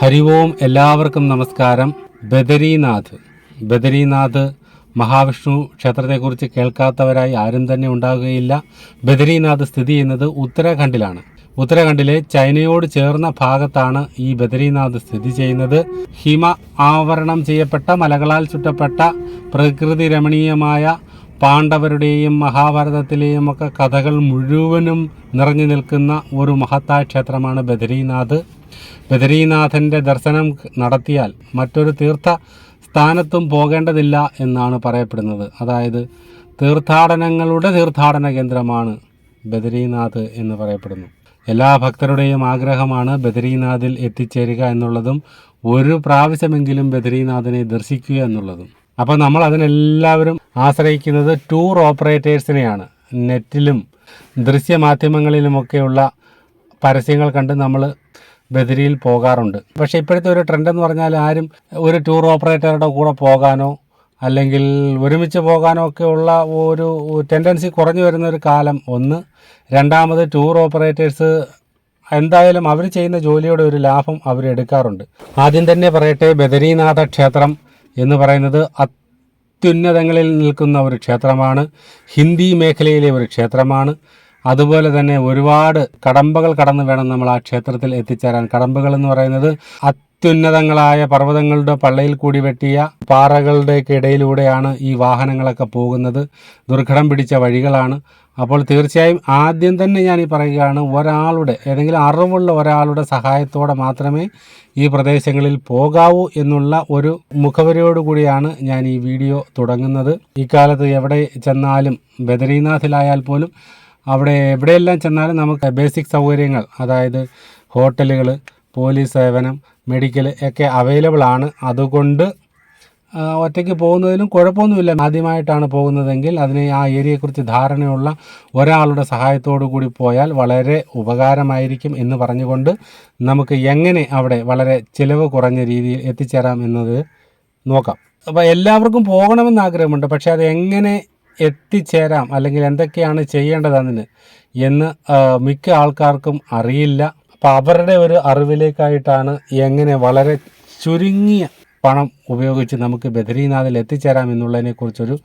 ഹരി ഓം. എല്ലാവർക്കും നമസ്കാരം. ബദരീനാഥ് മഹാവിഷ്ണു ക്ഷേത്രത്തെക്കുറിച്ച് കേൾക്കാത്തവരായി ആരും തന്നെ ഉണ്ടാകുകയില്ല. ബദരീനാഥ് സ്ഥിതി ചെയ്യുന്നത് ഉത്തരാഖണ്ഡിലാണ്. ഉത്തരാഖണ്ഡിലെ ചൈനയോട് ചേർന്ന ഭാഗത്താണ് ഈ ബദരീനാഥ് സ്ഥിതി ചെയ്യുന്നത്. ഹിമ ആവരണം ചെയ്യപ്പെട്ട മലകളാൽ ചുറ്റപ്പെട്ട പ്രകൃതി രമണീയമായ പാണ്ഡവരുടെയും മഹാഭാരതത്തിലെയും ഒക്കെ കഥകൾ മുഴുവനും നിറഞ്ഞു നിൽക്കുന്ന ഒരു മഹത്തായ ക്ഷേത്രമാണ് ബദരീനാഥ്. ബദരീനാഥൻ്റെ ദർശനം നടത്തിയാൽ മറ്റൊരു തീർത്ഥ സ്ഥാനത്തും പോകേണ്ടതില്ല എന്നാണ് പറയപ്പെടുന്നത്. അതായത് തീർത്ഥാടനങ്ങളുടെ തീർത്ഥാടന കേന്ദ്രമാണ് ബദരീനാഥ് എന്ന് പറയപ്പെടുന്നു. എല്ലാ ഭക്തരുടെയും ആഗ്രഹമാണ് ബദരീനാഥിൽ എത്തിച്ചേരുക എന്നുള്ളതും ഒരു പ്രാവശ്യമെങ്കിലും ബദരീനാഥിനെ ദർശിക്കുക എന്നുള്ളതും. അപ്പോൾ നമ്മൾ അതിനെല്ലാവരും ആശ്രയിക്കുന്നത് ടൂർ ഓപ്പറേറ്റേഴ്സിനെയാണ്. നെറ്റിലും ദൃശ്യമാധ്യമങ്ങളിലുമൊക്കെയുള്ള പരസ്യങ്ങൾ കണ്ട് നമ്മൾ ബദരിയിൽ പോകാറുണ്ട്. പക്ഷേ ഇപ്പോഴത്തെ ഒരു ട്രെൻഡ് എന്ന് പറഞ്ഞാൽ ആരും ഒരു ടൂർ ഓപ്പറേറ്ററുടെ കൂടെ പോകാനോ അല്ലെങ്കിൽ ഒരുമിച്ച് പോകാനോ ഒക്കെ ഉള്ള ഒരു ടെൻഡൻസി കുറഞ്ഞു വരുന്ന ഒരു കാലം ഒന്ന്. രണ്ടാമത് ടൂർ ഓപ്പറേറ്റേഴ്സ് എന്തായാലും അവർ ചെയ്യുന്ന ജോലിയുടെ ഒരു ലാഭം അവരെടുക്കാറുണ്ട്. ആദ്യം തന്നെ പറയട്ടെ, ബദരീനാഥ ക്ഷേത്രം എന്ന് പറയുന്നത് അത്യുന്നതങ്ങളിൽ നിൽക്കുന്ന ഒരു ക്ഷേത്രമാണ്. ഹിന്ദി മേഖലയിലെ ഒരു ക്ഷേത്രമാണ്. അതുപോലെ തന്നെ ഒരുപാട് കടമ്പകൾ കടന്ന് വേണം നമ്മൾ ആ ക്ഷേത്രത്തിൽ എത്തിച്ചേരാൻ. കടമ്പകൾ എന്ന് പറയുന്നത് അത്യുന്നതങ്ങളായ പർവ്വതങ്ങളുടെ പള്ളയിൽ കൂടി വെട്ടിയ പാറകളുടെയൊക്കെ ഇടയിലൂടെയാണ് ഈ വാഹനങ്ങളൊക്കെ പോകുന്നത്. ദുർഘടം പിടിച്ച വഴികളാണ്. അപ്പോൾ തീർച്ചയായും ആദ്യം തന്നെ ഞാൻ പറയുകയാണ്, ഏതെങ്കിലും അറിവുള്ള ഒരാളുടെ സഹായത്തോടെ മാത്രമേ ഈ പ്രദേശങ്ങളിൽ പോകാവൂ എന്നുള്ള ഒരു മുഖവരിയോടുകൂടിയാണ് ഞാൻ ഈ വീഡിയോ തുടങ്ങുന്നത്. ഇക്കാലത്ത് എവിടെ ചെന്നാലും, ബദരീനാഥിലായാൽ പോലും അവിടെ എവിടെയെല്ലാം ചെന്നാലും നമുക്ക് ബേസിക് സൗകര്യങ്ങൾ, അതായത് ഹോട്ടലുകൾ, പോലീസ് സേവനം, മെഡിക്കൽ ഒക്കെ അവൈലബിൾ ആണ്. അതുകൊണ്ട് ഒറ്റയ്ക്ക് പോകുന്നതിലും കുഴപ്പമൊന്നുമില്ല. ആദ്യമായിട്ടാണ് പോകുന്നതെങ്കിൽ അതിന് ആ ഏരിയയെക്കുറിച്ച് ധാരണയുള്ള ഒരാളുടെ സഹായത്തോടു കൂടി പോയാൽ വളരെ ഉപകാരമായിരിക്കും എന്ന് പറഞ്ഞുകൊണ്ട് നമുക്ക് എങ്ങനെ അവിടെ വളരെ ചിലവ് കുറഞ്ഞ രീതിയിൽ എത്തിച്ചേരാം എന്നത് നോക്കാം. അപ്പോൾ എല്ലാവർക്കും പോകണമെന്ന് ആഗ്രഹമുണ്ട്. പക്ഷേ അത് എങ്ങനെ എത്തിച്ചേരാം അല്ലെങ്കിൽ എന്തൊക്കെയാണ് ചെയ്യേണ്ടത് അതിന് എന്ന് മിക്ക ആൾക്കാർക്കും അറിയില്ല. അപ്പോൾ അവരുടെ ഒരു അറിവിലേക്കായിട്ടാണ് എങ്ങനെ വളരെ ചുരുങ്ങിയ പണം ഉപയോഗിച്ച് നമുക്ക് ബദരീനാഥിൽ എത്തിച്ചേരാം എന്നുള്ളതിനെക്കുറിച്ചൊരു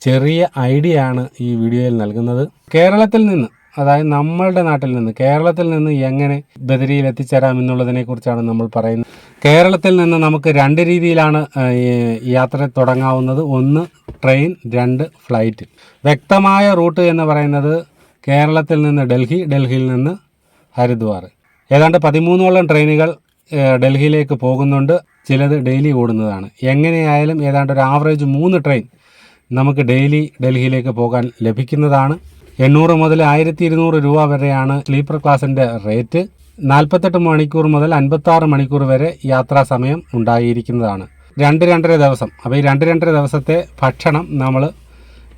ചെറിയ ഐഡിയ ആണ് ഈ വീഡിയോയിൽ നൽകുന്നത്. കേരളത്തിൽ നിന്ന്, അതായത് നമ്മളുടെ നാട്ടിൽ നിന്ന്, കേരളത്തിൽ നിന്ന് എങ്ങനെ ബദരിയിൽ എത്തിച്ചേരാം എന്നുള്ളതിനെക്കുറിച്ചാണ് നമ്മൾ പറയുന്നത്. കേരളത്തിൽ നിന്ന് നമുക്ക് രണ്ട് രീതിയിലാണ് യാത്ര തുടങ്ങാവുന്നത്. ഒന്ന് ട്രെയിൻ, രണ്ട് ഫ്ലൈറ്റ്. വ്യക്തമായ റൂട്ട് എന്ന് പറയുന്നത് കേരളത്തിൽ നിന്ന് ഡൽഹിയിൽ നിന്ന് ഹരിദ്വാർ. ഏതാണ്ട് 13ഓളം ട്രെയിനുകൾ ഡൽഹിയിലേക്ക് പോകുന്നുണ്ട്. ചിലത് ഡെയിലി ഓടുന്നതാണ്. എങ്ങനെയായാലും ഏതാണ്ട് ഒരു ആവറേജ് 3 ട്രെയിൻ നമുക്ക് ഡൽഹിയിലേക്ക് പോകാൻ ലഭിക്കുന്നതാണ്. 800 മുതൽ 1200 രൂപ വരെയാണ് സ്ലീപ്പർ ക്ലാസിൻ്റെ റേറ്റ്. 48 മണിക്കൂർ മുതൽ 56 മണിക്കൂർ വരെ യാത്രാ സമയം ഉണ്ടായിരിക്കുന്നതാണ്. 2-2.5 ദിവസം. അപ്പോൾ ഈ 2-2.5 ദിവസത്തെ ഭക്ഷണം നമ്മൾ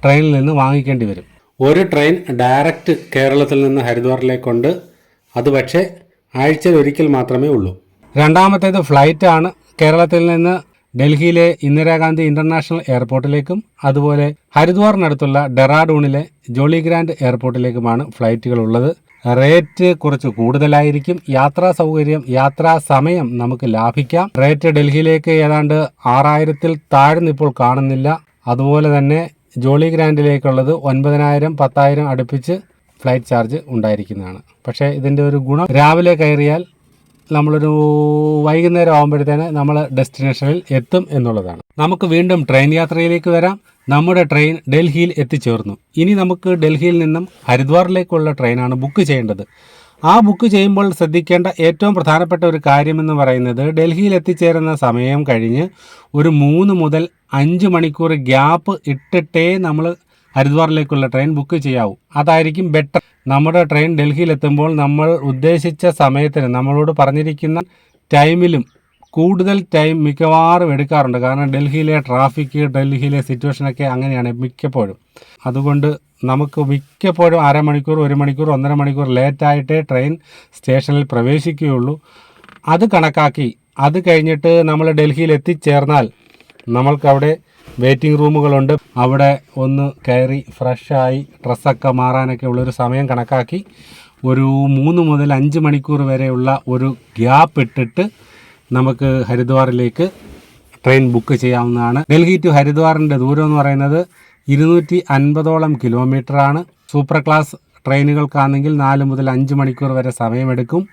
ട്രെയിനിൽ നിന്ന് വാങ്ങിക്കേണ്ടി വരും. ഒരു ട്രെയിൻ ഡയറക്റ്റ് കേരളത്തിൽ നിന്ന് ഹരിദ്വാറിലേക്കുണ്ട്. അത് പക്ഷേ ആഴ്ചയിൽ ഒരിക്കൽ മാത്രമേ ഉള്ളൂ. രണ്ടാമത്തേത് ഫ്ലൈറ്റാണ്. കേരളത്തിൽ നിന്ന് ഡൽഹിയിലെ ഇന്ദിരാഗാന്ധി ഇൻ്റർനാഷണൽ എയർപോർട്ടിലേക്കും അതുപോലെ ഹരിദ്വാറിനടുത്തുള്ള ഡെറാഡൂണിലെ ജോളി ഗ്രാൻഡ് എയർപോർട്ടിലേക്കുമാണ് ഫ്ലൈറ്റുകൾ ഉള്ളത്. റേറ്റ് കുറച്ച് കൂടുതലായിരിക്കും. യാത്രാ സൗകര്യം, യാത്രാ സമയം നമുക്ക് ലാഭിക്കാം. റേറ്റ് ഡൽഹിയിലേക്ക് ഏതാണ്ട് 6000-ൽ താഴ്ന്നിപ്പോൾ കാണുന്നില്ല. അതുപോലെ തന്നെ ജോളി ഗ്രാൻഡിലേക്കുള്ളത് 9000, 10,000 അടുപ്പിച്ച് ഫ്ലൈറ്റ് ചാർജ് ഉണ്ടായിരിക്കുന്നതാണ്. പക്ഷേ ഇതിൻ്റെ ഒരു ഗുണം, രാവിലെ കയറിയാൽ നമ്മളൊരു വൈകുന്നേരം ആകുമ്പോഴത്തേന് നമ്മൾ ഡെസ്റ്റിനേഷനിൽ എത്തും എന്നുള്ളതാണ്. നമുക്ക് വീണ്ടും ട്രെയിൻ യാത്രയിലേക്ക് വരാം. നമ്മുടെ ട്രെയിൻ ഡൽഹിയിൽ എത്തിച്ചേർന്നു. ഇനി നമുക്ക് ഡൽഹിയിൽ നിന്നും ഹരിദ്വാറിലേക്കുള്ള ട്രെയിനാണ് ബുക്ക് ചെയ്യേണ്ടത്. ആ ബുക്ക് ചെയ്യുമ്പോൾ ശ്രദ്ധിക്കേണ്ട ഏറ്റവും പ്രധാനപ്പെട്ട ഒരു കാര്യമെന്ന് പറയുന്നത്, ഡൽഹിയിൽ എത്തിച്ചേരുന്ന സമയം കഴിഞ്ഞ് ഒരു 3 മുതൽ 5 മണിക്കൂർ ഗ്യാപ്പ് ഇട്ടിട്ടേ നമ്മൾ ഹരിദ്വാറിലേക്കുള്ള ട്രെയിൻ ബുക്ക് ചെയ്യാവൂ. അതായിരിക്കും ബെറ്റർ. നമ്മുടെ ട്രെയിൻ ഡൽഹിയിൽ എത്തുമ്പോൾ നമ്മൾ ഉദ്ദേശിച്ച സമയത്തിന്, നമ്മളോട് പറഞ്ഞിരിക്കുന്ന ടൈമിലും കൂടുതൽ ടൈം മിക്കവാറും എടുക്കാറുണ്ട്. കാരണം ഡൽഹിയിലെ ട്രാഫിക്, ഡൽഹിയിലെ സിറ്റുവേഷനൊക്കെ അങ്ങനെയാണ് മിക്കപ്പോഴും. അതുകൊണ്ട് നമുക്ക് മിക്കപ്പോഴും 1/2 മണിക്കൂർ, 1 മണിക്കൂർ, 1.5 മണിക്കൂർ ലേറ്റായിട്ടേ ട്രെയിൻ സ്റ്റേഷനിൽ പ്രവേശിക്കുകയുള്ളൂ. അത് കണക്കാക്കി അത് കഴിഞ്ഞിട്ട് നമ്മൾ ഡൽഹിയിൽ എത്തിച്ചേർന്നാൽ നമ്മൾക്കവിടെ വെയിറ്റിംഗ് റൂമുകളുണ്ട്. അവിടെ ഒന്ന് കയറി ഫ്രഷായി ഡ്രസ്സൊക്കെ മാറാനൊക്കെ ഉള്ളൊരു സമയം കണക്കാക്കി ഒരു 3 മുതൽ 5 മണിക്കൂർ വരെയുള്ള ഒരു ഗ്യാപ്പ് ഇട്ടിട്ട് നമുക്ക് ഹരിദ്വാറിലേക്ക് ട്രെയിൻ ബുക്ക് ചെയ്യാവുന്നതാണ്. ഡൽഹി ടു ഹരിദ്വാറിൻ്റെ ദൂരം എന്ന് പറയുന്നത് 250ഓളം കിലോമീറ്ററാണ്. സൂപ്പർ ക്ലാസ് ട്രെയിനുകൾക്കാണെങ്കിൽ 4 മുതൽ 5 മണിക്കൂർ വരെ സമയമെടുക്കും.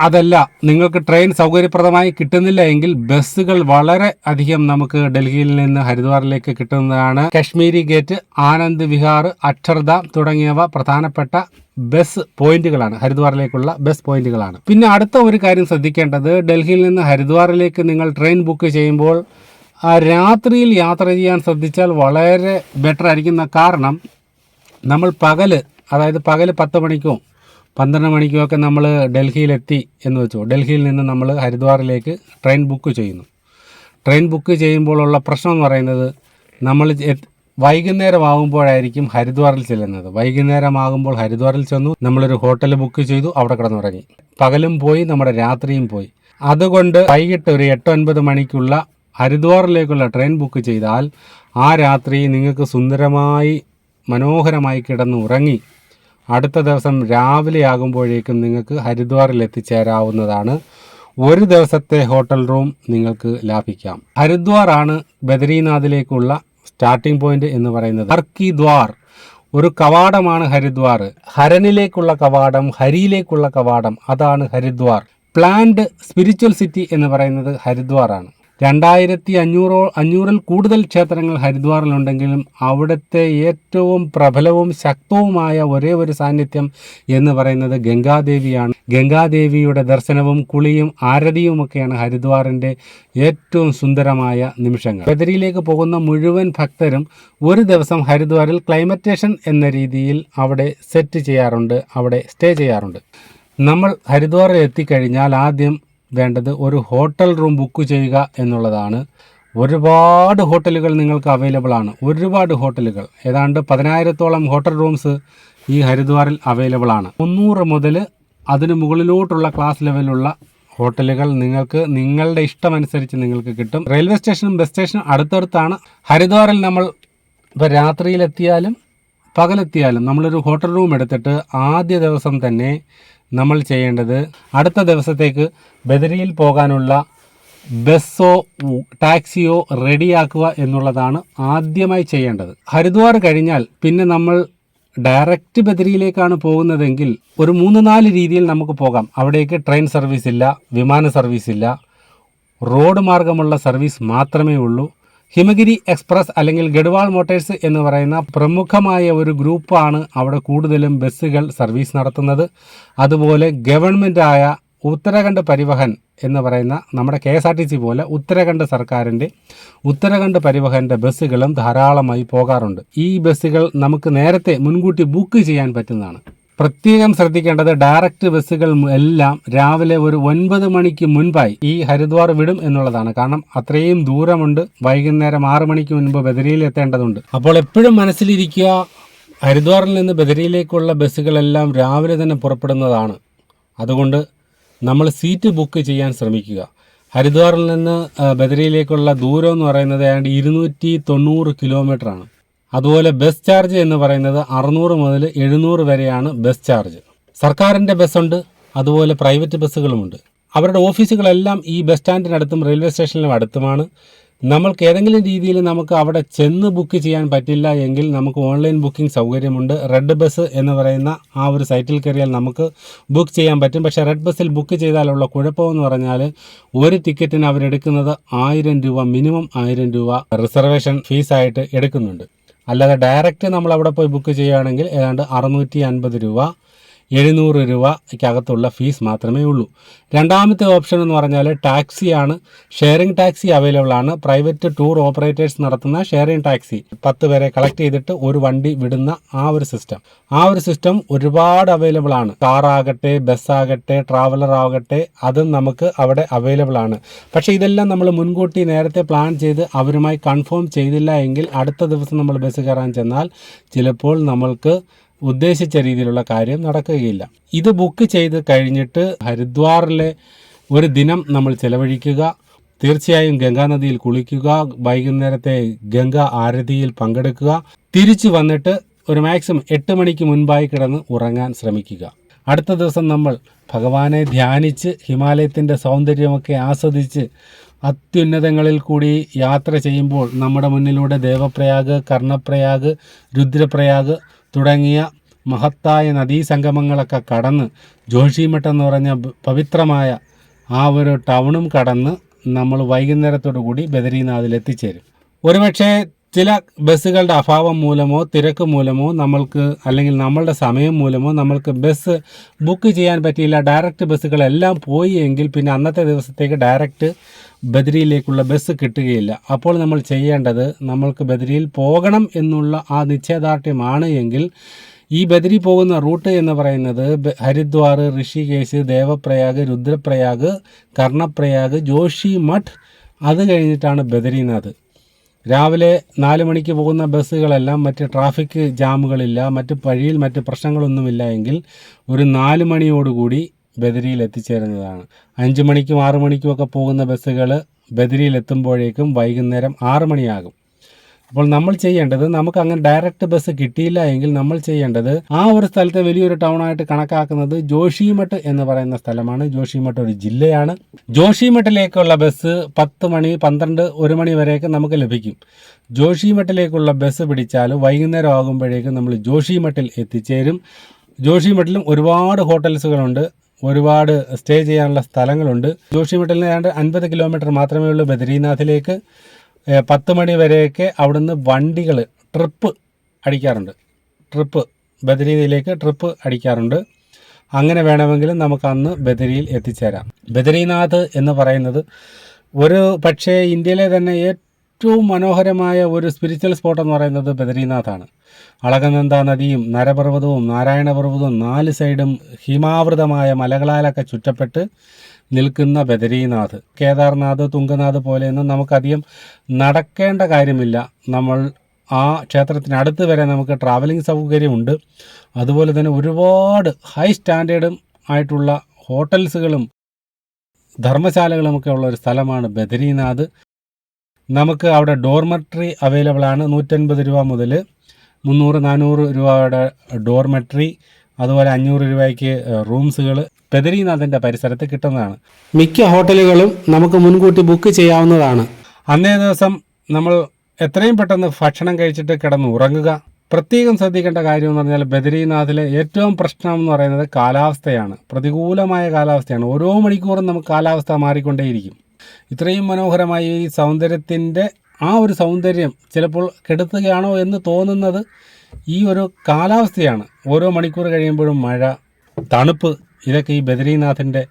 അതല്ല, നിങ്ങൾക്ക് ട്രെയിൻ സൗകര്യപ്രദമായി കിട്ടുന്നില്ല എങ്കിൽ ബസ്സുകൾ വളരെ അധികം നമുക്ക് ഡൽഹിയിൽ നിന്ന് ഹരിദ്വാറിലേക്ക് കിട്ടുന്നതാണ്. കശ്മീരി ഗേറ്റ്, ആനന്ദ് വിഹാർ, അക്ഷർധാം തുടങ്ങിയവ പ്രധാനപ്പെട്ട ബസ് പോയിന്റുകളാണ്, ഹരിദ്വാറിലേക്കുള്ള ബസ് പോയിന്റുകളാണ്. പിന്നെ അടുത്ത ഒരു കാര്യം ശ്രദ്ധിക്കേണ്ടത്, ഡൽഹിയിൽ നിന്ന് ഹരിദ്വാറിലേക്ക് നിങ്ങൾ ട്രെയിൻ ബുക്ക് ചെയ്യുമ്പോൾ രാത്രിയിൽ യാത്ര ചെയ്യാൻ ശ്രദ്ധിച്ചാൽ വളരെ ബെറ്റർ ആയിരിക്കും. കാരണം നമ്മൾ അതായത് പകൽ 10 മണിക്കോ 12 മണിക്കോ ഒക്കെ നമ്മൾ ഡൽഹിയിലെത്തി എന്ന് വെച്ചോ. ഡൽഹിയിൽ നിന്ന് നമ്മൾ ഹരിദ്വാറിലേക്ക് ട്രെയിൻ ബുക്ക് ചെയ്യുന്നു. ട്രെയിൻ ബുക്ക് ചെയ്യുമ്പോഴുള്ള പ്രശ്നം എന്ന് പറയുന്നത്, നമ്മൾ വൈകുന്നേരം ആകുമ്പോഴായിരിക്കും ഹരിദ്വാറിൽ ചെല്ലുന്നത്. വൈകുന്നേരമാകുമ്പോൾ ഹരിദ്വാറിൽ ചെന്നു, നമ്മളൊരു ഹോട്ടൽ ബുക്ക് ചെയ്തു, അവിടെ കിടന്നുറങ്ങി. പകലും പോയി, നമ്മുടെ രാത്രിയും പോയി. അതുകൊണ്ട് വൈകിട്ട് ഒരു 8-9 മണിക്കുള്ള ഹരിദ്വാറിലേക്കുള്ള ട്രെയിൻ ബുക്ക് ചെയ്താൽ ആ രാത്രി നിങ്ങൾക്ക് സുന്ദരമായി മനോഹരമായി കിടന്ന് ഉറങ്ങി അടുത്ത ദിവസം രാവിലെ ആകുമ്പോഴേക്കും നിങ്ങൾക്ക് ഹരിദ്വാറിൽ എത്തിച്ചേരാവുന്നതാണ്. ഒരു ദിവസത്തെ ഹോട്ടൽ റൂം നിങ്ങൾക്ക് ലാഭിക്കാം. ഹരിദ്വാർ ആണ് ബദരീനാഥിലേക്കുള്ള സ്റ്റാർട്ടിംഗ് പോയിന്റ് എന്ന് പറയുന്നത്. ഹർക്കി ദ്വാർ ഒരു കവാടമാണ് ഹരിദ്വാർ. ഹരനിലേക്കുള്ള കവാടം, ഹരിയിലേക്കുള്ള കവാടം, അതാണ് ഹരിദ്വാർ. പ്ലാൻഡ് സ്പിരിച്വൽ സിറ്റി എന്ന് പറയുന്നത് ഹരിദ്വാർ ആണ്. 2500-ൽ കൂടുതൽ ക്ഷേത്രങ്ങൾ ഹരിദ്വാറിലുണ്ടെങ്കിലും അവിടുത്തെ ഏറ്റവും പ്രബലവും ശക്തവുമായ ഒരേ ഒരു സാന്നിധ്യം എന്ന് പറയുന്നത് ഗംഗാദേവിയാണ്. ഗംഗാദേവിയുടെ ദർശനവും കുളിയും ആരതിയുമൊക്കെയാണ് ഹരിദ്വാറിൻ്റെ ഏറ്റവും സുന്ദരമായ നിമിഷങ്ങൾ. ബദരിയിലേക്ക് പോകുന്ന മുഴുവൻ ഭക്തരും ഒരു ദിവസം ഹരിദ്വാറിൽ ക്ലൈമറ്റേഷൻ എന്ന രീതിയിൽ അവിടെ സെറ്റ് ചെയ്യാറുണ്ട്, അവിടെ സ്റ്റേ ചെയ്യാറുണ്ട്. നമ്മൾ ഹരിദ്വാറിൽ എത്തിക്കഴിഞ്ഞാൽ ആദ്യം വേണ്ടത് ഒരു ഹോട്ടൽ റൂം ബുക്ക് ചെയ്യുക എന്നുള്ളതാണ്. ഒരുപാട് ഹോട്ടലുകൾ നിങ്ങൾക്ക് അവൈലബിൾ ആണ്. ഒരുപാട് ഹോട്ടലുകൾ, ഏതാണ്ട് 10,000-ഓളം ഹോട്ടൽ റൂംസ് ഈ ഹരിദ്വാറിൽ അവൈലബിൾ ആണ്. 300 മുതൽ അതിന് മുകളിലോട്ടുള്ള ക്ലാസ് ലെവലുള്ള ഹോട്ടലുകൾ നിങ്ങൾക്ക് നിങ്ങളുടെ ഇഷ്ടമനുസരിച്ച് നിങ്ങൾക്ക് കിട്ടും. റെയിൽവേ സ്റ്റേഷനും ബസ് സ്റ്റേഷനും അടുത്തടുത്താണ്. ഹരിദ്വാറിൽ നമ്മൾ ഇപ്പോൾ രാത്രിയിലെത്തിയാലും പകലെത്തിയാലും നമ്മളൊരു ഹോട്ടൽ റൂം എടുത്തിട്ട് ആദ്യ ദിവസം തന്നെ നമ്മൾ ചെയ്യേണ്ടത് അടുത്ത ദിവസത്തേക്ക് ബദരിയിൽ പോകാനുള്ള ബസ്സോ ടാക്സിയോ റെഡിയാക്കുക എന്നുള്ളതാണ് ആദ്യമായി ചെയ്യേണ്ടത്. ഹരിദ്വാർ കഴിഞ്ഞാൽ പിന്നെ നമ്മൾ ഡയറക്റ്റ് ബദരിയിലേക്കാണ് പോകുന്നതെങ്കിൽ ഒരു 3-4 രീതിയിൽ നമുക്ക് പോകാം. അവിടേക്ക് ട്രെയിൻ സർവീസ് ഇല്ല, വിമാന സർവീസ് ഇല്ല, റോഡ് മാർഗമുള്ള സർവീസ് മാത്രമേ ഉള്ളൂ. ഹിമഗിരി എക്സ്പ്രസ് അല്ലെങ്കിൽ ഗഡ്വാൾ മോട്ടേഴ്സ് എന്ന് പറയുന്ന പ്രമുഖമായ ഒരു ഗ്രൂപ്പാണ് അവിടെ കൂടുതലും ബസ്സുകൾ സർവീസ് നടത്തുന്നത്. അതുപോലെ ഗവൺമെൻറ്റായ ഉത്തരാഖണ്ഡ് പരിവഹൻ എന്ന് പറയുന്ന നമ്മുടെ KSRTC പോലെ ഉത്തരാഖണ്ഡ് സർക്കാരിൻ്റെ ഉത്തരാഖണ്ഡ് പരിവഹൻ്റെ ബസ്സുകളും ധാരാളമായി പോകാറുണ്ട്. ഈ ബസ്സുകൾ നമുക്ക് നേരത്തെ മുൻകൂട്ടി ബുക്ക് ചെയ്യാൻ പറ്റുന്നതാണ്. പ്രത്യേകം ശ്രദ്ധിക്കേണ്ടത്, ഡയറക്റ്റ് ബസ്സുകൾ എല്ലാം രാവിലെ ഒരു 9 മണിക്ക് മുൻപായി ഈ ഹരിദ്വാർ വിടും എന്നുള്ളതാണ്. കാരണം അത്രയും ദൂരമുണ്ട്. വൈകുന്നേരം 6 മണിക്ക് മുൻപ് ബദരിയിൽ എത്തേണ്ടതുണ്ട്. അപ്പോൾ എപ്പോഴും മനസ്സിലിരിക്കുക, ഹരിദ്വാറിൽ നിന്ന് ബദരിയിലേക്കുള്ള ബസ്സുകളെല്ലാം രാവിലെ തന്നെ പുറപ്പെടുന്നതാണ്. അതുകൊണ്ട് നമ്മൾ സീറ്റ് ബുക്ക് ചെയ്യാൻ ശ്രമിക്കുക. ഹരിദ്വാറിൽ നിന്ന് ബദരിയിലേക്കുള്ള ദൂരം എന്ന് പറയുന്നത് ഏതാണ്ട് 290 കിലോമീറ്ററാണ്. അതുപോലെ ബസ് ചാർജ് എന്ന് പറയുന്നത് 600 മുതൽ 700 വരെയാണ് ബസ് ചാർജ്. സർക്കാരിൻ്റെ ബസ്സുണ്ട്, അതുപോലെ പ്രൈവറ്റ് ബസ്സുകളുമുണ്ട്. അവരുടെ ഓഫീസുകളെല്ലാം ഈ ബസ് സ്റ്റാൻഡിനടുത്തും റെയിൽവേ സ്റ്റേഷനിലും അടുത്തുമാണ്. നമ്മൾക്ക് ഏതെങ്കിലും രീതിയിൽ നമുക്ക് അവിടെ ചെന്ന് ബുക്ക് ചെയ്യാൻ പറ്റില്ല എങ്കിൽ നമുക്ക് ഓൺലൈൻ ബുക്കിംഗ് സൗകര്യമുണ്ട്. റെഡ് ബസ് എന്ന് പറയുന്ന ആ ഒരു സൈറ്റിൽ കയറിയാൽ നമുക്ക് ബുക്ക് ചെയ്യാൻ പറ്റും. പക്ഷേ റെഡ് ബസ്സിൽ ബുക്ക് ചെയ്താലുള്ള കുഴപ്പമെന്ന് പറഞ്ഞാൽ ഒരു ടിക്കറ്റിന് അവരെടുക്കുന്നത് 1000 രൂപ, മിനിമം 1000 രൂപ റിസർവേഷൻ ഫീസായിട്ട് എടുക്കുന്നുണ്ട്. അല്ലാതെ ഡയറക്റ്റ് നമ്മൾ അവിടെ പോയി ബുക്ക് ചെയ്യുകയാണെങ്കിൽ ഏതാണ്ട് 650 രൂപ 700 രൂപയ്ക്കകത്തുള്ള ഫീസ് മാത്രമേ ഉള്ളൂ. രണ്ടാമത്തെ ഓപ്ഷൻ എന്ന് പറഞ്ഞാൽ ടാക്സിയാണ്. ഷെയറിംഗ് ടാക്സി അവൈലബിൾ ആണ്. പ്രൈവറ്റ് ടൂർ ഓപ്പറേറ്റേഴ്സ് നടത്തുന്ന ഷെയറിംഗ് ടാക്സി 10 പേരെ കളക്ട് ചെയ്തിട്ട് ഒരു വണ്ടി വിടുന്ന ആ ഒരു സിസ്റ്റം ഒരുപാട് അവൈലബിൾ ആണ്. കാറാകട്ടെ, ബസ്സാകട്ടെ, ട്രാവലർ ആകട്ടെ, അതും നമുക്ക് അവിടെ അവൈലബിൾ ആണ്. പക്ഷേ ഇതെല്ലാം നമ്മൾ മുൻകൂട്ടി നേരത്തെ പ്ലാൻ ചെയ്ത് അവരുമായി കൺഫേം ചെയ്തില്ല എങ്കിൽ അടുത്ത ദിവസം നമ്മൾ ബസ് കയറാൻ ചെന്നാൽ ചിലപ്പോൾ നമ്മൾക്ക് ഉദ്ദേശിച്ച രീതിയിലുള്ള കാര്യം നടക്കുകയില്ല. ഇത് ബുക്ക് ചെയ്ത് കഴിഞ്ഞിട്ട് ഹരിദ്വാറിലെ ഒരു ദിനം നമ്മൾ ചെലവഴിക്കുക. തീർച്ചയായും ഗംഗാനദിയിൽ കുളിക്കുക, വൈകുന്നേരത്തെ ഗംഗ ആരതിയിൽ പങ്കെടുക്കുക. തിരിച്ചു വന്നിട്ട് ഒരു മാക്സിമം 8 മണിക്ക് മുൻപായി കിടന്ന് ഉറങ്ങാൻ ശ്രമിക്കുക. അടുത്ത ദിവസം നമ്മൾ ഭഗവാനെ ധ്യാനിച്ച് ഹിമാലയത്തിൻ്റെ സൗന്ദര്യമൊക്കെ ആസ്വദിച്ച് അത്യുന്നതങ്ങളിൽ കൂടി യാത്ര ചെയ്യുമ്പോൾ നമ്മുടെ മുന്നിലൂടെ ദേവപ്രയാഗ്, കർണപ്രയാഗ്, രുദ്രപ്രയാഗ് തുടങ്ങിയ മഹത്തായ നദീസംഗമങ്ങളൊക്കെ കടന്ന് ജോഷിമഠ് എന്ന് പറഞ്ഞ പവിത്രമായ ആ ഒരു ടൗണും കടന്ന് നമ്മൾ വൈകുന്നേരത്തോടു കൂടി ബദരീനാഥിൽ എത്തിച്ചേരും. ഒരുപക്ഷെ ചില ബസ്സുകളുടെ അഭാവം മൂലമോ തിരക്ക് മൂലമോ നമ്മൾക്ക്, അല്ലെങ്കിൽ നമ്മളുടെ സമയം മൂലമോ നമ്മൾക്ക് ബസ് ബുക്ക് ചെയ്യാൻ പറ്റിയില്ല, ഡയറക്റ്റ് ബസ്സുകളെല്ലാം പോയി എങ്കിൽ പിന്നെ അന്നത്തെ ദിവസത്തേക്ക് ഡയറക്റ്റ് ബദരിയിലേക്കുള്ള ബസ് കിട്ടുകയില്ല. അപ്പോൾ നമ്മൾ ചെയ്യേണ്ടത്, നമ്മൾക്ക് ബദരിയിൽ പോകണം എന്നുള്ള ആ നിശ്ചയദാർഢ്യമാണ് എങ്കിൽ ഈ ബദരി പോകുന്ന റൂട്ട് എന്ന് പറയുന്നത് ഹരിദ്വാർ, ഋഷികേശ്, ദേവപ്രയാഗ്, രുദ്രപ്രയാഗ്, കർണപ്രയാഗ്, ജോഷിമഠ്, അത് കഴിഞ്ഞിട്ടാണ് ബദരീനാഥ്. രാവിലെ 4 മണിക്ക് പോകുന്ന ബസ്സുകളെല്ലാം മറ്റ് ട്രാഫിക് ജാമുകളില്ല, മറ്റ് വഴിയിൽ മറ്റ് പ്രശ്നങ്ങളൊന്നുമില്ല എങ്കിൽ ഒരു 4 മണിയോടുകൂടി ബദരിയിൽ എത്തിച്ചേരുന്നതാണ്. 5 മണിക്കും 6 മണിക്കും ഒക്കെ പോകുന്ന ബസ്സുകൾ ബദരിയിൽ എത്തുമ്പോഴേക്കും വൈകുന്നേരം 6 മണിയാകും. അപ്പോൾ നമ്മൾ ചെയ്യേണ്ടത്, നമുക്ക് അങ്ങനെ ഡയറക്റ്റ് ബസ് കിട്ടിയില്ല എങ്കിൽ നമ്മൾ ചെയ്യേണ്ടത്, ആ ഒരു സ്ഥലത്തെ വലിയൊരു ടൗണായിട്ട് കണക്കാക്കുന്നത് ജോഷിമഠ് എന്ന് പറയുന്ന സ്ഥലമാണ്. ജോഷിമഠ് ഒരു ജില്ലയാണ്. ജോഷിമഠിലേക്കുള്ള ബസ് 10 മണി, 12, 1 മണി വരെയൊക്കെ നമുക്ക് ലഭിക്കും. ജോഷിമഠിലേക്കുള്ള ബസ് പിടിച്ചാൽ വൈകുന്നേരം ആകുമ്പോഴേക്കും നമ്മൾ ജോഷിമഠിൽ എത്തിച്ചേരും. ജോഷിമഠിലും ഒരുപാട് ഹോട്ടൽസുകളുണ്ട്, ഒരുപാട് സ്റ്റേ ചെയ്യാനുള്ള സ്ഥലങ്ങളുണ്ട്. ജോഷിമഠിൽ നിന്ന് ഏതാണ്ട് 50 കിലോമീറ്റർ മാത്രമേ ഉള്ളൂ ബദരീനാഥിലേക്ക്. 10 മണി വരെയൊക്കെ അവിടുന്ന് വണ്ടികൾ ട്രിപ്പ് ബദരീയിലേക്ക് ട്രിപ്പ് അടിക്കാറുണ്ട്. അങ്ങനെ വേണമെങ്കിലും നമുക്ക് അന്ന് ബദരിയിൽ എത്തിച്ചേരാം. ബദരീനാഥ് എന്ന് പറയുന്നത് ഒരു പക്ഷേ ഇന്ത്യയിലെ തന്നെ ഏറ്റവും മനോഹരമായ ഒരു സ്പിരിച്വൽ സ്പോട്ട് എന്ന് പറയുന്നത് ബദരീനാഥാണ്. അളകനന്ദ നദിയും നരപർവ്വതവും നാരായണപർവ്വതവും 4 സൈഡും ഹിമാവൃതമായ മലകളാലൊക്കെ ചുറ്റപ്പെട്ട് നിൽക്കുന്ന ബദരീനാഥ്, കേദാർനാഥ്, തുംഗനാഥ് പോലെയൊന്നും നമുക്കധികം നടക്കേണ്ട കാര്യമില്ല. നമ്മൾ ആ ക്ഷേത്രത്തിനടുത്ത് വരെ നമുക്ക് ട്രാവലിംഗ് സൗകര്യമുണ്ട്. അതുപോലെ തന്നെ ഒരുപാട് ഹൈ സ്റ്റാൻഡേർഡും ആയിട്ടുള്ള ഹോട്ടൽസുകളും ധർമ്മശാലകളുമൊക്കെ ഉള്ള ഒരു സ്ഥലമാണ് ബദരീനാഥ്. നമുക്ക് അവിടെ ഡോർമെട്രി അവൈലബിൾ ആണ്. 150 രൂപ മുതൽ 300-400 രൂപയുടെ ഡോർമെട്രി, അതുപോലെ 500 രൂപയ്ക്ക് റൂംസുകൾ ബദരീനാഥിൻ്റെ പരിസരത്ത് കിട്ടുന്നതാണ്. മിക്ക ഹോട്ടലുകളും നമുക്ക് മുൻകൂട്ടി ബുക്ക് ചെയ്യാവുന്നതാണ്. അന്നേ ദിവസം നമ്മൾ എത്രയും പെട്ടെന്ന് ഭക്ഷണം കഴിച്ചിട്ട് കിടന്ന് ഉറങ്ങുക. പ്രത്യേകം ശ്രദ്ധിക്കേണ്ട കാര്യം എന്ന് പറഞ്ഞാൽ ബദരീനാഥിലെ ഏറ്റവും പ്രശ്നം എന്ന് പറയുന്നത് കാലാവസ്ഥയാണ്. പ്രതികൂലമായ കാലാവസ്ഥയാണ്. ഓരോ മണിക്കൂറും നമുക്ക് കാലാവസ്ഥ മാറിക്കൊണ്ടേയിരിക്കും. ഇത്രയും മനോഹരമായ ഈ സൗന്ദര്യത്തിൻ്റെ ആ ഒരു സൗന്ദര്യം ചിലപ്പോൾ കെടുത്തുകയാണോ എന്ന് തോന്നുന്നത് ഈ ഒരു കാലാവസ്ഥയാണ്. ഓരോ മണിക്കൂർ കഴിയുമ്പോഴും മഴ, തണുപ്പ്, ഇതൊക്കെ ഈ ബദരീനാഥിൻ്റെ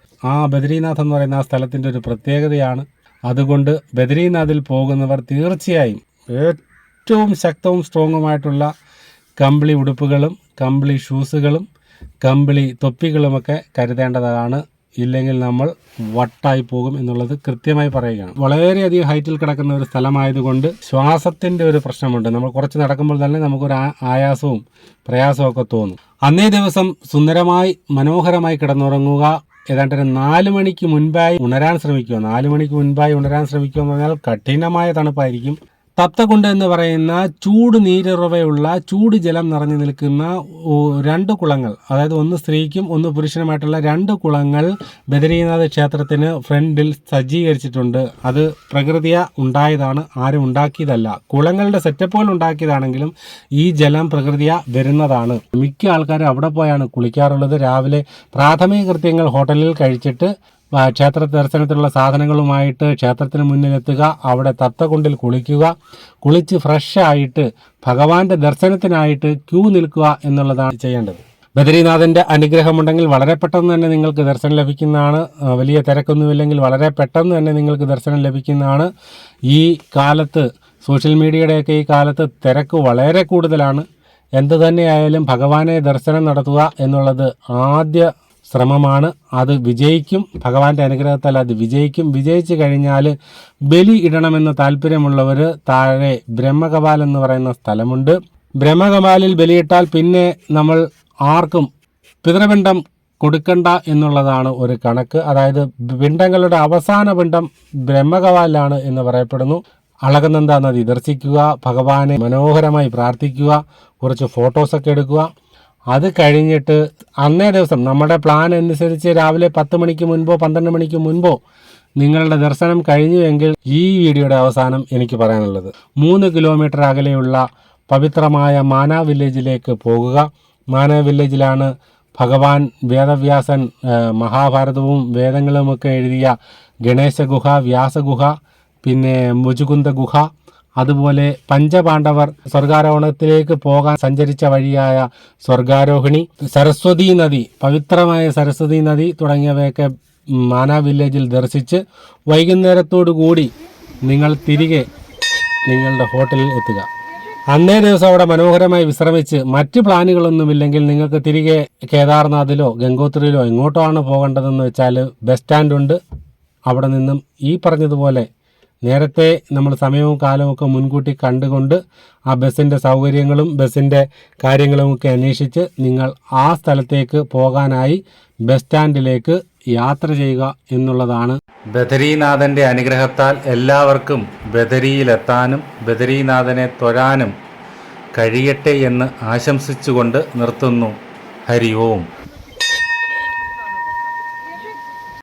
ബദരീനാഥ് എന്ന് പറയുന്ന ആ സ്ഥലത്തിൻ്റെ ഒരു പ്രത്യേകതയാണ്. അതുകൊണ്ട് ബദരീനാഥിൽ പോകുന്നവർ തീർച്ചയായും ഏറ്റവും ശക്തവും സ്ട്രോങ്ങുമായിട്ടുള്ള കമ്പിളി ഉടുപ്പുകളും കമ്പിളി ഷൂസുകളും കമ്പിളി തൊപ്പികളുമൊക്കെ കരുതേണ്ടതാണ്. ഇല്ലെങ്കിൽ നമ്മൾ വട്ടായി പോകും എന്നുള്ളത് കൃത്യമായി പറയുകയാണ്. വളരെയധികം ഹൈറ്റിൽ കിടക്കുന്ന ഒരു സ്ഥലമായതുകൊണ്ട് ശ്വാസത്തിൻ്റെ ഒരു പ്രശ്നമുണ്ട്. നമ്മൾ കുറച്ച് നടക്കുമ്പോൾ തന്നെ നമുക്കൊരു ആയാസവും പ്രയാസവും ഒക്കെ തോന്നും. അന്നേ ദിവസം സുന്ദരമായി മനോഹരമായി കിടന്നുറങ്ങുക. ഏതാണ്ട് 4 മണിക്ക് മുൻപായി ഉണരാൻ ശ്രമിക്കുക. 4 മണിക്ക് മുൻപായി ഉണരാൻ ശ്രമിക്കുക എന്ന് പറഞ്ഞാൽ കഠിനമായ തണുപ്പായിരിക്കും. തപ്തകുണ്ട് എന്ന് പറയുന്ന ചൂട് നീരുറവയുള്ള ചൂട് ജലം നിറഞ്ഞു നിൽക്കുന്ന 2 കുളങ്ങൾ, അതായത് ഒന്ന് സ്ത്രീക്കും ഒന്ന് പുരുഷനുമായിട്ടുള്ള 2 കുളങ്ങൾ ബദരീനാഥ് ക്ഷേത്രത്തിന് ഫ്രണ്ടിൽ സജ്ജീകരിച്ചിട്ടുണ്ട്. അത് പ്രകൃതിയ ഉണ്ടായതാണ്, ആരും ഉണ്ടാക്കിയതല്ല. കുളങ്ങളുടെ സെറ്റപ്പുകൾ ഉണ്ടാക്കിയതാണെങ്കിലും ഈ ജലം പ്രകൃതിയ വരുന്നതാണ്. മിക്ക ആൾക്കാരും അവിടെ പോയാണ് കുളിക്കാറുള്ളത്. രാവിലെ പ്രാഥമിക കൃത്യങ്ങൾ ഹോട്ടലിൽ കഴിച്ചിട്ട് ക്ഷേത്ര ദർശനത്തിലുള്ള സാധനങ്ങളുമായിട്ട് ക്ഷേത്രത്തിന് മുന്നിലെത്തുക, അവിടെ തപ്തകുണ്ടിൽ കുളിച്ച് ഫ്രഷായിട്ട് ഭഗവാന്റെ ദർശനത്തിനായിട്ട് ക്യൂ നിൽക്കുക എന്നുള്ളതാണ് ചെയ്യേണ്ടത്. ബദരീനാഥിൻ്റെ അനുഗ്രഹമുണ്ടെങ്കിൽ വളരെ പെട്ടെന്ന് തന്നെ നിങ്ങൾക്ക് ദർശനം ലഭിക്കുന്നതാണ്. വലിയ തിരക്കൊന്നുമില്ലെങ്കിൽ വളരെ പെട്ടെന്ന് തന്നെ നിങ്ങൾക്ക് ദർശനം ലഭിക്കുന്നതാണ്. ഈ കാലത്ത്, സോഷ്യൽ മീഡിയയുടെയൊക്കെ ഈ കാലത്ത് തിരക്ക് വളരെ കൂടുതലാണ്. എന്തു തന്നെയായാലും ഭഗവാനെ ദർശനം നടത്തുക എന്നുള്ളത് ആദ്യ ശ്രമമാണ്. അത് വിജയിക്കും. ഭഗവാന്റെ അനുഗ്രഹത്താൽ അത് വിജയിക്കും. വിജയിച്ചു കഴിഞ്ഞാൽ ബലി ഇടണമെന്ന് താല്പര്യമുള്ളവർ താഴെ ബ്രഹ്മകപാൽ എന്ന് പറയുന്ന സ്ഥലമുണ്ട്. ബ്രഹ്മകപാലിൽ ബലിയിട്ടാൽ പിന്നെ നമ്മൾ ആർക്കും പിതൃപിണ്ഡം കൊടുക്കണ്ട എന്നുള്ളതാണ് ഒരു കണക്ക്. അതായത് പിണ്ഡങ്ങളുടെ അവസാന പിണ്ഡം ബ്രഹ്മകപാലിലാണ് എന്ന് പറയപ്പെടുന്നു. അളകനന്ദ നദി ദർശിക്കുക, ഭഗവാനെ മനോഹരമായി പ്രാർത്ഥിക്കുക, കുറച്ച് ഫോട്ടോസൊക്കെ എടുക്കുക. അത് കഴിഞ്ഞിട്ട് അന്നേ ദിവസം നമ്മുടെ പ്ലാൻ അനുസരിച്ച് രാവിലെ 10 മണിക്ക് മുൻപോ 12 മണിക്ക് മുൻപോ നിങ്ങളുടെ ദർശനം കഴിഞ്ഞുവെങ്കിൽ ഈ വീഡിയോയുടെ അവസാനം എനിക്ക് പറയാനുള്ളത് 3 കിലോമീറ്റർ അകലെയുള്ള പവിത്രമായ മാന വില്ലേജിലേക്ക് പോകുക. മാന വില്ലേജിലാണ് ഭഗവാൻ വേദവ്യാസൻ മഹാഭാരതവും വേദങ്ങളുമൊക്കെ എഴുതിയ ഗണേശ ഗുഹ, വ്യാസഗുഹ, പിന്നെ മുചുകുന്ദ ഗുഹ, അതുപോലെ പഞ്ചപാണ്ഡവർ സ്വർഗാരോഹണത്തിലേക്ക് പോകാൻ സഞ്ചരിച്ച വഴിയായ സ്വർഗാരോഹിണി, സരസ്വതി നദി, പവിത്രമായ സരസ്വതി നദി തുടങ്ങിയവയൊക്കെ മാന വില്ലേജിൽ ദർശിച്ച് വൈകുന്നേരത്തോടു കൂടി നിങ്ങൾ തിരികെ നിങ്ങളുടെ ഹോട്ടലിൽ എത്തുക. അന്നേ ദിവസം അവിടെ മനോഹരമായി വിശ്രമിച്ച് മറ്റ് പ്ലാനുകളൊന്നുമില്ലെങ്കിൽ നിങ്ങൾക്ക് തിരികെ കേദാർനാഥിലോ ഗംഗോത്രിയിലോ എങ്ങോട്ടോ ആണ് പോകേണ്ടതെന്ന് വെച്ചാൽ ബസ് സ്റ്റാൻഡുണ്ട്. അവിടെ നിന്നും ഈ പറഞ്ഞതുപോലെ നേരത്തെ നമ്മൾ സമയവും കാലവും ഒക്കെ മുൻകൂട്ടി കണ്ടുകൊണ്ട് ആ ബസ്സിൻ്റെ സൗകര്യങ്ങളും ബസ്സിൻ്റെ കാര്യങ്ങളുമൊക്കെ അന്വേഷിച്ച് നിങ്ങൾ ആ സ്ഥലത്തേക്ക് പോകാനായി ബസ് സ്റ്റാൻഡിലേക്ക് യാത്ര ചെയ്യുക എന്നുള്ളതാണ്. ബദരീനാഥൻ്റെ അനുഗ്രഹത്താൽ എല്ലാവർക്കും ബദരിയിലെത്താനും ബദരീനാഥനെ തൊഴാനും കഴിയട്ടെ എന്ന് ആശംസിച്ചുകൊണ്ട് നിർത്തുന്നു. ഹരി ഓം.